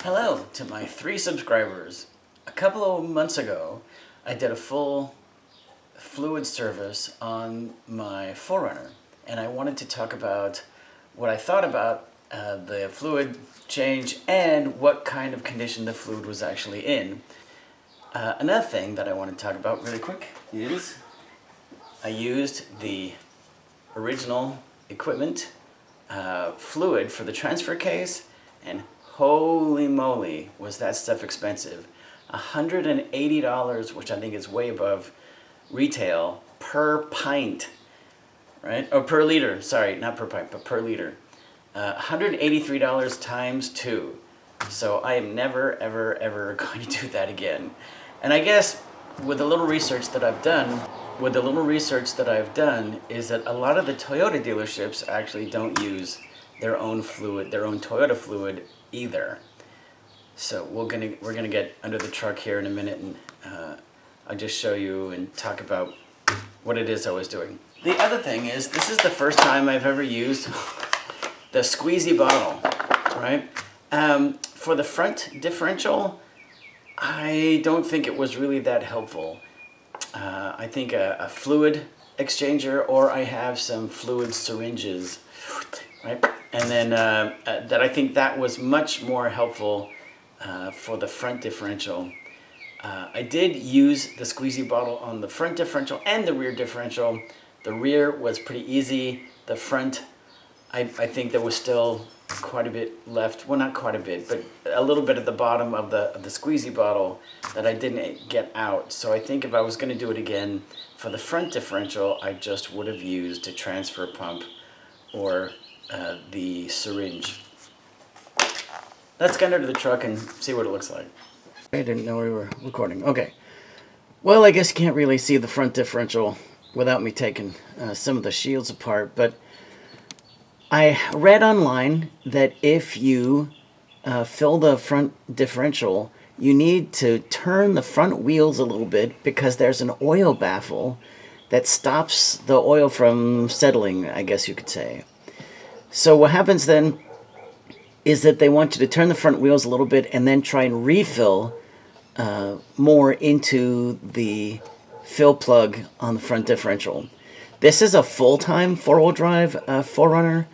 Hello to my 3 subscribers. A couple of months ago, I did a full fluid service on my 4Runner, and I wanted to talk about what I thought about the fluid change and what kind of condition the fluid was actually in. Another thing that I want to talk about really quick is I used the original equipment fluid for the transfer case, and holy moly, was that stuff expensive. $180, which I think is way above retail, per pint, right? Or per liter, sorry, not per pint, but per liter. $183 times 2. So I am never, ever, ever going to do that again. And I guess with the little research that I've done, is that a lot of the Toyota dealerships actually don't use their own fluid, their own Toyota fluid either. So we're gonna get under the truck here in a minute, and I'll just show you and talk about what it is I was doing. The other thing is, this is the first time I've ever used the squeezy bottle, right? For the front differential, I don't think it was really that helpful. I think a fluid exchanger, or I have some fluid syringes, right? And then that I think that was much more helpful for the front differential. I did use the squeezy bottle on the front differential and the rear differential. The rear was pretty easy. The front, I think there was still quite a bit left. Well, not quite a bit, but a little bit at the bottom of the squeezy bottle that I didn't get out. So I think if I was going to do it again for the front differential, I just would have used a transfer pump or the syringe. Let's get under the truck and see what it looks like. I didn't know we were recording. Okay. Well, I guess you can't really see the front differential without me taking some of the shields apart, but I read online that if you fill the front differential, you need to turn the front wheels a little bit because there's an oil baffle that stops the oil from settling, I guess you could say. So what happens then is that they want you to turn the front wheels a little bit and then try and refill more into the fill plug on the front differential. This is a full-time four-wheel drive 4Runner,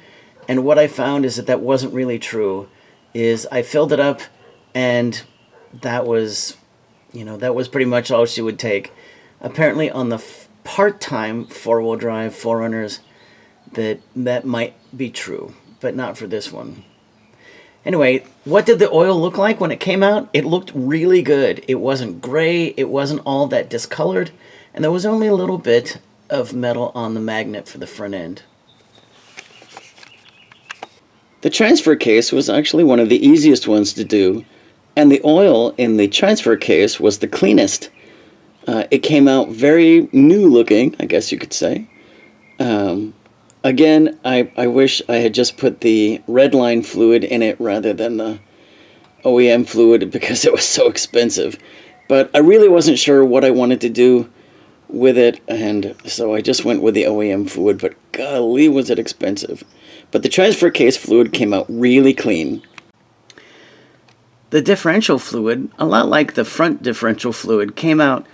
and what I found is that that wasn't really true. Is I filled it up, and that was pretty much all she would take. Apparently on the part-time four-wheel drive 4Runners, that might be true, but not for this one. Anyway, what did the oil look like when it came out? It looked really good. It wasn't gray, it wasn't all that discolored, and there was only a little bit of metal on the magnet for the front end. The transfer case was actually one of the easiest ones to do, and the oil in the transfer case was the cleanest. It came out very new looking, I guess you could say. Again, I wish I had just put the red line fluid in it rather than the OEM fluid because it was so expensive. But I really wasn't sure what I wanted to do with it, and so I just went with the OEM fluid, but golly, was it expensive. But the transfer case fluid came out really clean. The differential fluid, a lot like the front differential fluid, came out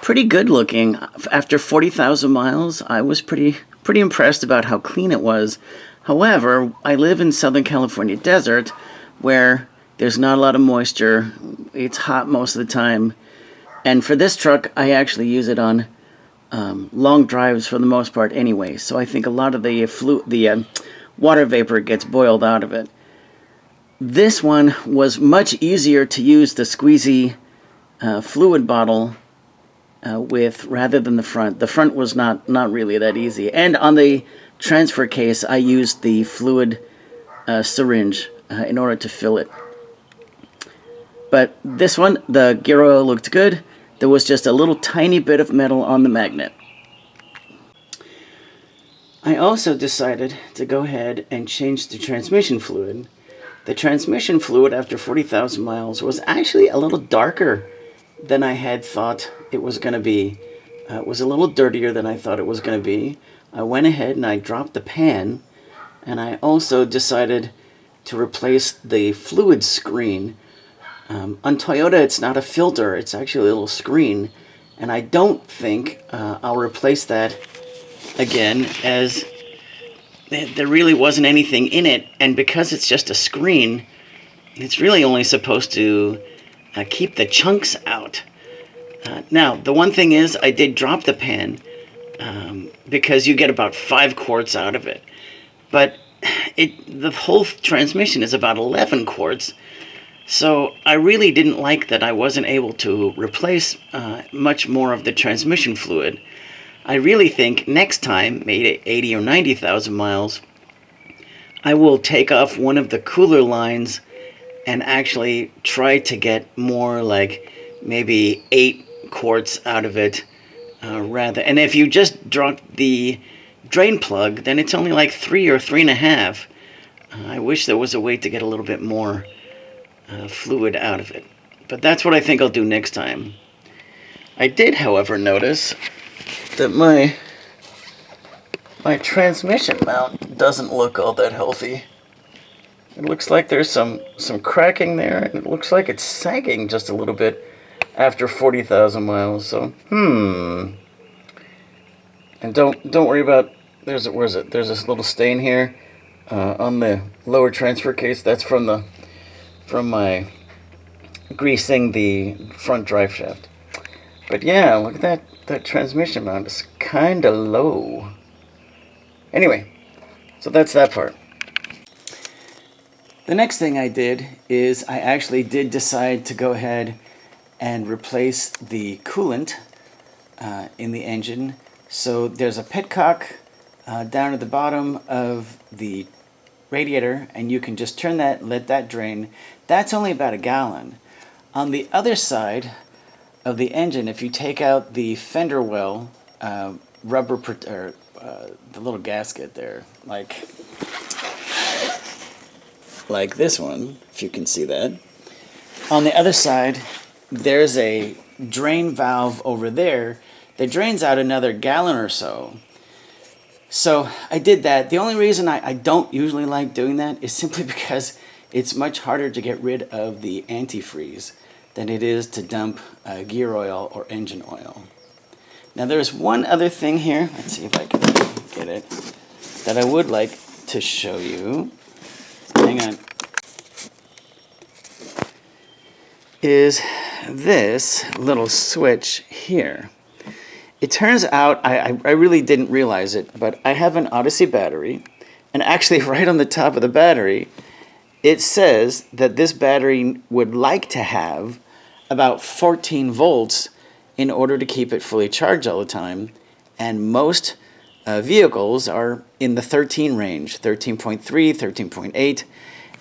pretty good looking. After 40,000 miles, I was pretty impressed about how clean it was. However, I live in Southern California desert where there's not a lot of moisture. It's hot most of the time. And for this truck, I actually use it on long drives for the most part anyway. So I think a lot of the water vapor gets boiled out of it. This one was much easier to use the squeezy fluid bottle with rather than the front. The front was not really that easy. And on the transfer case, I used the fluid syringe in order to fill it. But this one, the gear oil looked good. There was just a little tiny bit of metal on the magnet. I also decided to go ahead and change the transmission fluid. The transmission fluid after 40,000 miles was actually a little darker than I had thought it was going to be. It was a little dirtier than I thought it was going to be. I went ahead and I dropped the pan, and I also decided to replace the fluid screen On Toyota, it's not a filter, it's actually a little screen, and I don't think I'll replace that again, as there really wasn't anything in it, and because it's just a screen, it's really only supposed to keep the chunks out. Now, the one thing is, I did drop the pan because you get about 5 quarts out of it, but the whole transmission is about 11 quarts. So I really didn't like that I wasn't able to replace much more of the transmission fluid. I really think next time, maybe 80 or 90,000 miles, I will take off one of the cooler lines and actually try to get more, like maybe 8 quarts out of it rather. And if you just drop the drain plug, then it's only like 3 or 3.5. I wish there was a way to get a little bit more fluid out of it, but that's what I think I'll do next time. I did, however, notice that my transmission mount doesn't look all that healthy. It looks like there's some cracking there, and it looks like it's sagging just a little bit after 40,000 miles. So and don't worry about, there's this little stain here on the lower transfer case. That's from my greasing the front drive shaft. But yeah, look at that transmission mount is kind of low. Anyway, so that's that part. The next thing I did is I actually did decide to go ahead and replace the coolant in the engine. So there's a petcock down at the bottom of the radiator, and you can just turn that, let that drain. That's only about 1 gallon. On the other side of the engine, if you take out the fender well rubber, or the little gasket there, like this one, if you can see that. On the other side, there's a drain valve over there that drains out another 1 gallon or so. So I did that. The only reason I don't usually like doing that is simply because it's much harder to get rid of the antifreeze than it is to dump gear oil or engine oil. Now there's one other thing here, let's see if I can get it, that I would like to show you. Hang on. Is this little switch here. It turns out, I really didn't realize it, but I have an Odyssey battery, and actually right on the top of the battery, it says that this battery would like to have about 14 volts in order to keep it fully charged all the time, and most vehicles are in the 13 range, 13.3, 13.8,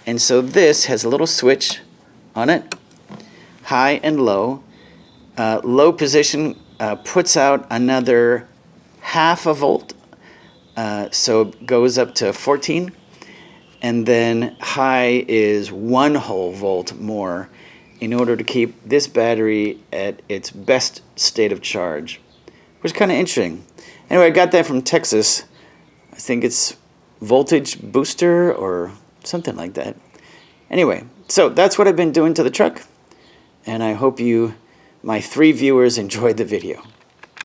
and so this has a little switch on it, high and low. Low position puts out another 0.5 volt, so it goes up to 14, and then high is 1 whole volt more in order to keep this battery at its best state of charge, which is kind of interesting. Anyway, I got that from Texas. I think it's Voltage Booster or something like that. Anyway, so that's what I've been doing to the truck, and I hope you, my 3 viewers, enjoyed the video.